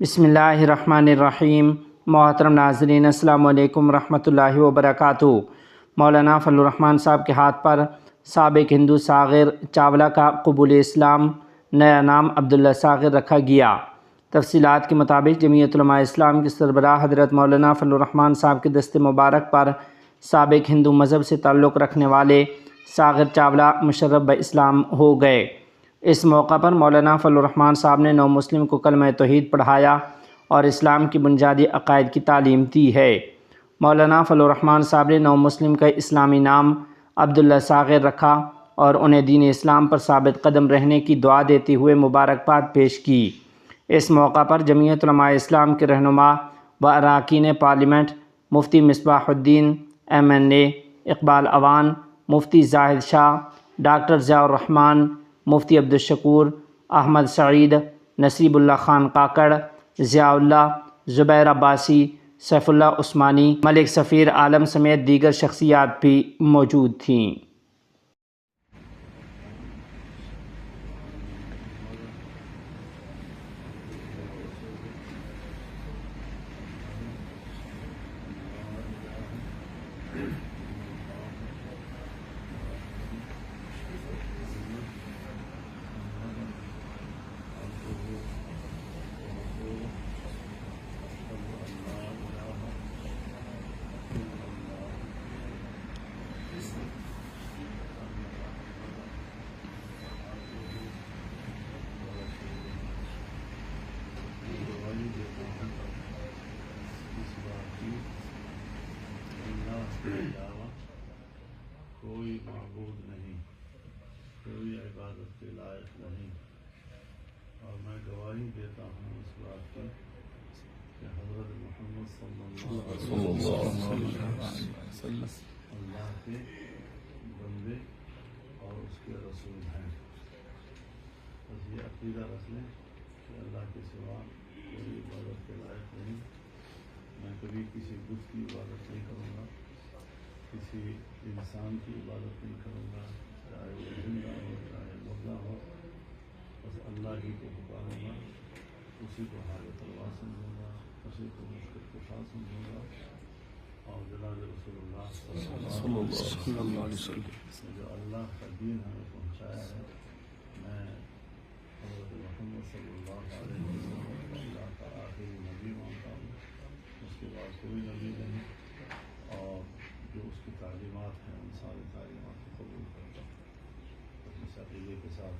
بسم اللہ الرحمن الرحیم۔ محترم ناظرین، السلام علیکم ورحمۃ اللہ وبرکاتہ۔ مولانا فضل الرحمان صاحب کے ہاتھ پر سابق ہندو ساغر چاولہ کا قبول اسلام، نیا نام عبداللہ ساغر رکھا گیا۔ تفصیلات کے مطابق جمعیت علماء اسلام کے سربراہ حضرت مولانا فضل الرحمان صاحب کے دست مبارک پر سابق ہندو مذہب سے تعلق رکھنے والے ساغر چاولہ مشرف باسلام ہو گئے۔ اس موقع پر مولانا فضل الرحمان صاحب نے نو مسلم کو کلمہ توحید پڑھایا اور اسلام کی بنیادی عقائد کی تعلیم دی ہے۔ مولانا فضل الرحمان صاحب نے نو مسلم کا اسلامی نام عبداللہ ساغر رکھا اور انہیں دین اسلام پر ثابت قدم رہنے کی دعا دیتے ہوئے مبارکباد پیش کی۔ اس موقع پر جمعیت علماء اسلام کے رہنما و اراکین پارلیمنٹ مفتی مصباح الدین MNA اقبال اوان، مفتی زاہد شاہ، ڈاکٹر ضیاء الرحمان، مفتی عبدالشکور، احمد سعید، نصیب اللہ خان کاکڑ، ضیاء اللہ، زبیر عباسی، سیف اللہ عثمانی، ملک سفیر عالم سمیت دیگر شخصیات بھی موجود تھیں۔ کوئی معبود نہیں، کوئی عبادت کے لائق نہیں، اور میں گواہی دیتا ہوں اس بات کی کہ حضرت محمد صلی اللہ علیہ وسلم اللہ کے بندے اور اس کے رسول ہیں۔ بس یہ عقیدہ رکھ لیں کہ اللہ کے سوا کوئی عبادت کے لائق نہیں۔ میں کبھی کسی بت کی عبادت نہیں کروں گا، کسی انسان کی عبادت نہیں کروں گا، چاہے وہ زندہ ہو چاہے مردہ ہو، بس اللہ ہی کو پکاروں گا، اسی کو حاجت روا سمجھوں گا، اسی کو مشکل کشا سمجھوں گا، اور جناب رسول اللہ صلی اللہ علیہ وسلم جو اللہ کا دین ہمیں پہنچایا ہے، میں حضرت محمد صلی اللہ علیہ وسلم اللہ کا آخری نبی مانتا ہوں، اس کے بعد کوئی نبی نہیں، اور جو اس کی تعلیمات ہیں ان ساری تعلیمات کو قبول کرتا ہوں۔ اس عقیدے کے ساتھ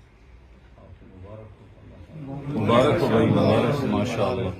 آپ کو مبارک ہو، اللہ تعالیٰ مبارک ہو بھائی، مبارک ہو، ماشاء اللہ۔